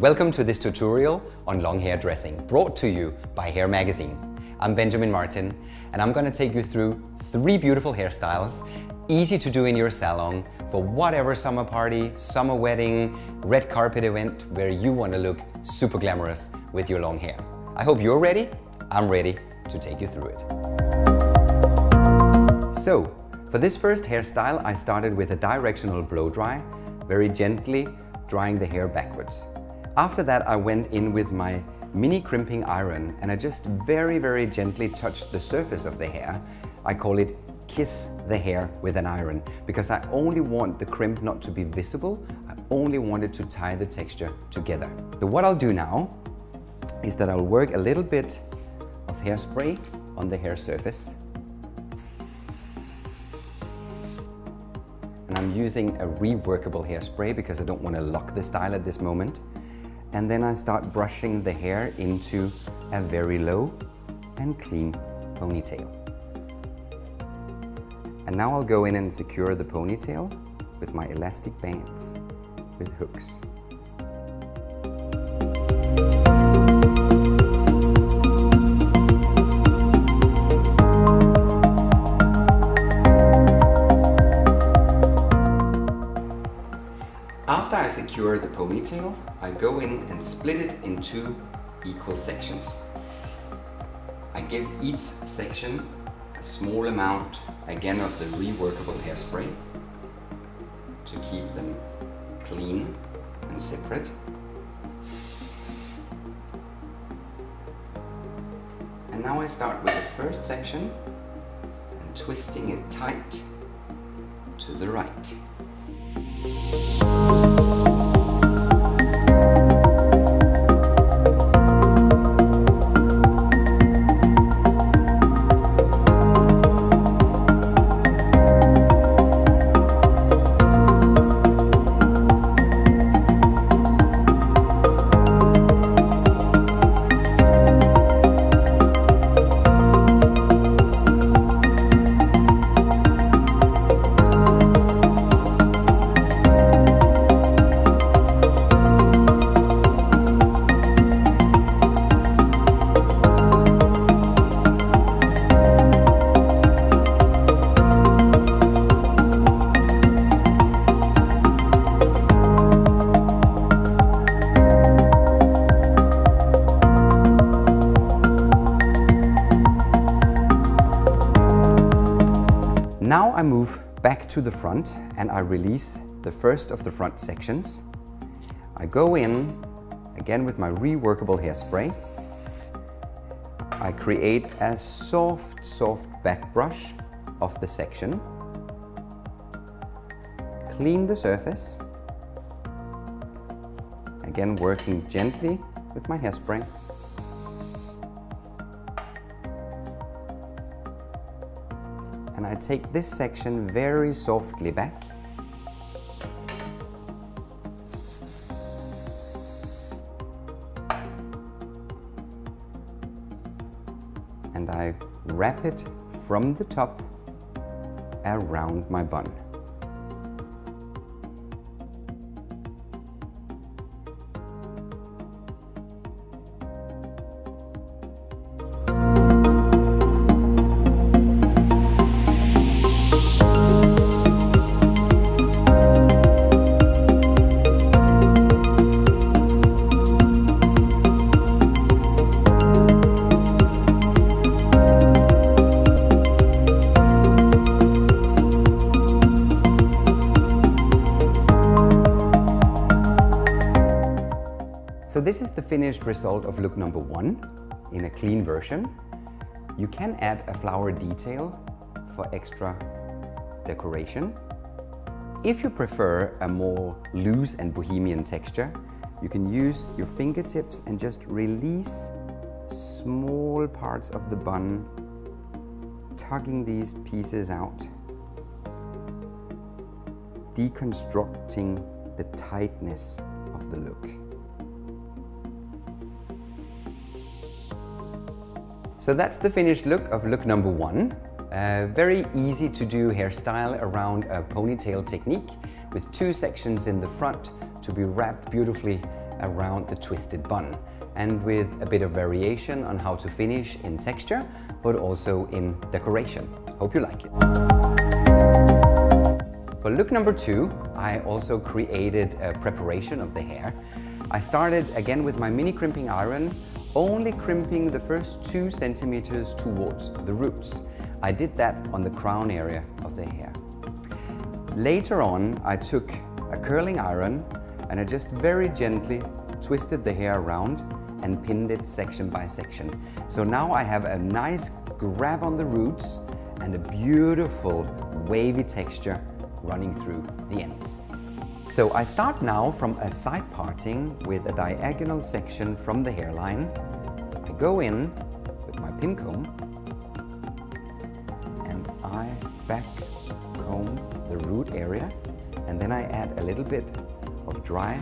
welcome to this tutorial on long hair dressing, brought to you by Hair Magazine. I'm Benjamin Martin, and I'm going to take you through 3 beautiful hairstyles, easy to do in your salon for whatever summer party, summer wedding, red carpet event where you want to look super glamorous with your long hair. I hope you're ready. I'm ready to take you through it. So, for this first hairstyle, I started with a directional blow dry, very gently drying the hair backwards. After that, I went in with my mini crimping iron and I just very gently touched the surface of the hair. I call it kiss the hair with an iron because I only want the crimp not to be visible. I only wanted to tie the texture together. So what I'll do now is that I'll work a little bit of hairspray on the hair surface. And I'm using a reworkable hairspray because I don't want to lock the style at this moment. And then I start brushing the hair into a very low and clean ponytail. And now I'll go in and secure the ponytail with my elastic bands with hooks. After I secure the ponytail, I go in and split it in 2 equal sections. I give each section a small amount, again, of the reworkable hairspray to keep them clean and separate. And now I start with the first section and twisting it tight to the right. Now I move back to the front and I release the first of the front sections. I go in again with my reworkable hairspray. I create a soft back brush of the section. Clean the surface. Again, working gently with my hairspray. And I take this section very softly back. And I wrap it from the top around my bun. So this is the finished result of look number 1 in a clean version. You can add a flower detail for extra decoration. If you prefer a more loose and bohemian texture, you can use your fingertips and just release small parts of the bun, tugging these pieces out, deconstructing the tightness of the look. So that's the finished look of look number 1. Very easy to do hairstyle around a ponytail technique with 2 sections in the front to be wrapped beautifully around the twisted bun, and with a bit of variation on how to finish in texture, but also in decoration. Hope you like it. For look number 2, I also created a preparation of the hair. I started again with my mini crimping iron, only crimping the first 2 centimeters towards the roots. I did that on the crown area of the hair. Later on, I took a curling iron and I just very gently twisted the hair around and pinned it section by section. So now I have a nice grab on the roots and a beautiful wavy texture running through the ends. So I start now from a side parting with a diagonal section from the hairline. I go in with my pin comb and I back comb the root area, and then I add a little bit of dry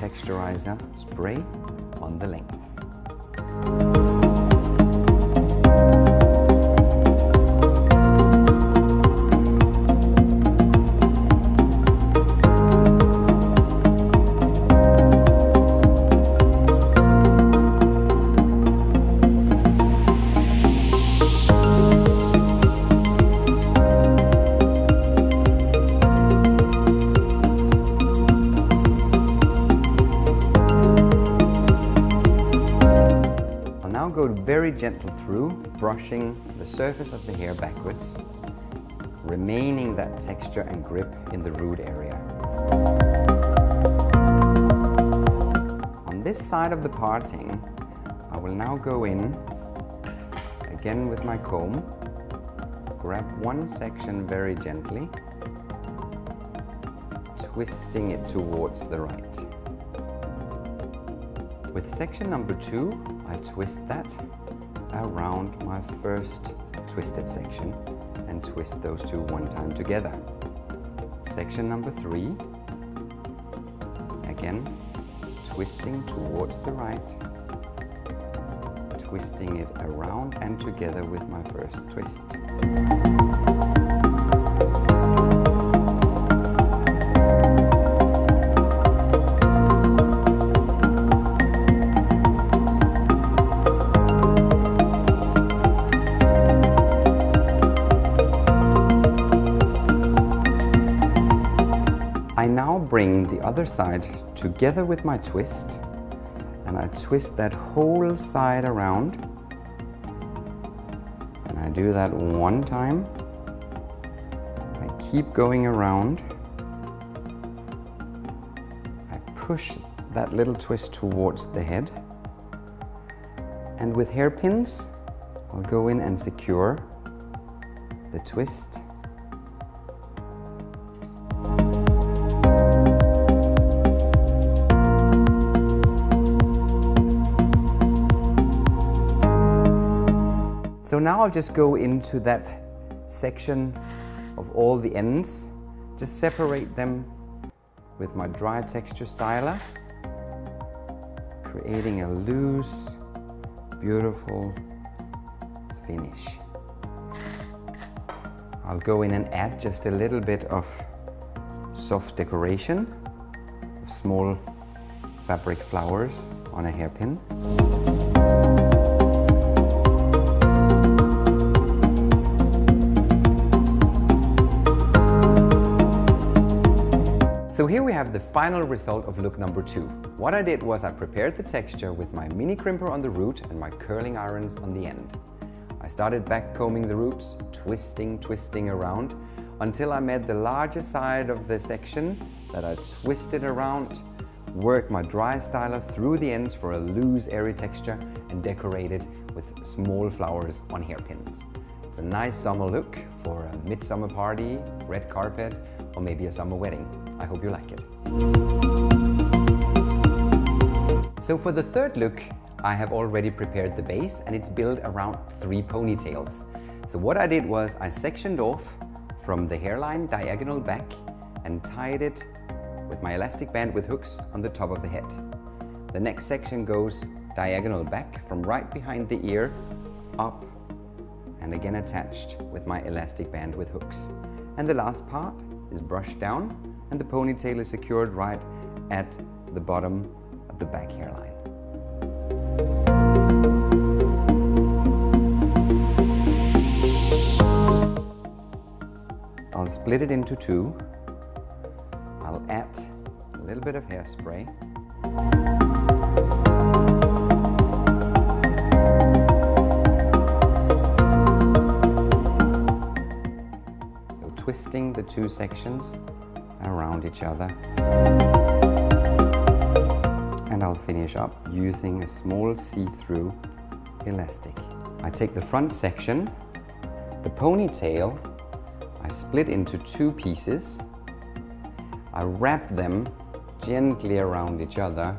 texturizer spray on the lengths. Go very gentle through, brushing the surface of the hair backwards, remaining that texture and grip in the root area. On this side of the parting, I will now go in again with my comb, grab one section very gently, twisting it towards the right. With section number 2, I twist that around my first twisted section and twist those 2 one time together. Section number 3, again, twisting towards the right, twisting it around and together with my first twist. I now bring the other side together with my twist, and I twist that whole side around, and I do that one time. I keep going around. I push that little twist towards the head, and with hairpins I'll go in and secure the twist. So now I'll just go into that section of all the ends, just separate them with my dry texture styler, creating a loose, beautiful finish. I'll go in and add just a little bit of soft decoration of small fabric flowers on a hairpin. So here we have the final result of look number 2. What I did was I prepared the texture with my mini crimper on the root and my curling irons on the end. I started back combing the roots, twisting around until I made the larger side of the section that I twisted around, worked my dry styler through the ends for a loose airy texture and decorated with small flowers on hairpins. It's a nice summer look for a midsummer party, red carpet, or maybe a summer wedding. I hope you like it. So for the third look, I have already prepared the base and it's built around 3 ponytails. So what I did was I sectioned off from the hairline diagonal back and tied it with my elastic band with hooks on the top of the head. The next section goes diagonal back from right behind the ear up and again attached with my elastic band with hooks. And the last part is brushed down and the ponytail is secured right at the bottom of the back hairline. I'll split it into two. I'll add a little bit of hairspray. So twisting the two sections around each other. And I'll finish up using a small see-through elastic. I take the front section, the ponytail, I split into two pieces. I wrap them gently around each other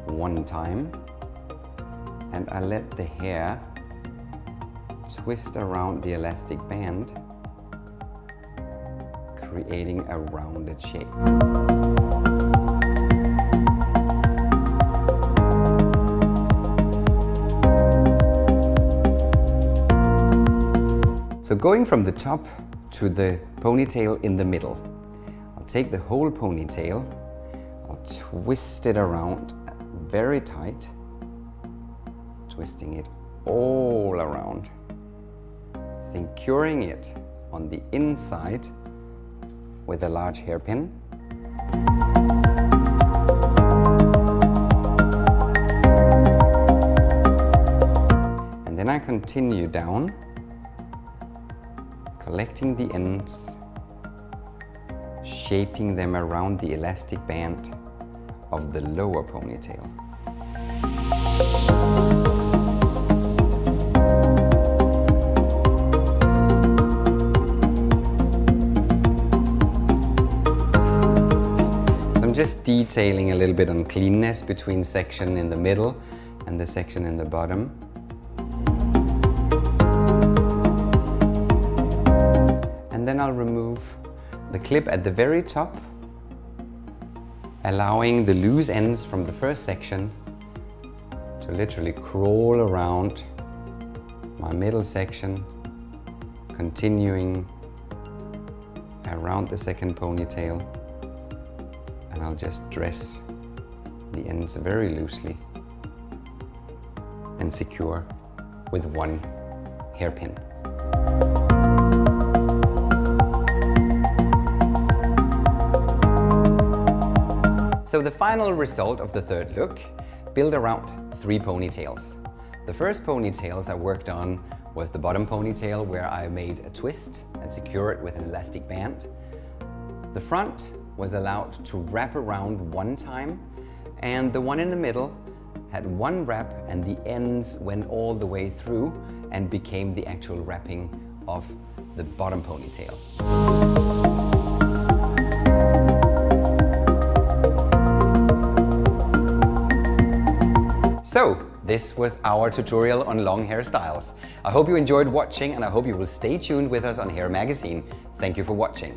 one time, and I let the hair twist around the elastic band, creating a rounded shape. So going from the top to the ponytail in the middle, I'll take the whole ponytail, I'll twist it around very tight, twisting it all around, securing it on the inside with a large hairpin. And then I continue down, collecting the ends, shaping them around the elastic band of the lower ponytail. So I'm just detailing a little bit on cleanness between section in the middle and the section in the bottom. And then I'll remove the clip at the very top, allowing the loose ends from the first section to literally crawl around my middle section, continuing around the second ponytail, and I'll just dress the ends very loosely and secure with one hairpin. So the final result of the third look built around 3 ponytails. The first ponytails I worked on was the bottom ponytail, where I made a twist and secure it with an elastic band. The front was allowed to wrap around one time, and the one in the middle had one wrap and the ends went all the way through and became the actual wrapping of the bottom ponytail. So, this was our tutorial on long hairstyles. I hope you enjoyed watching, and I hope you will stay tuned with us on Hair Magazine. Thank you for watching.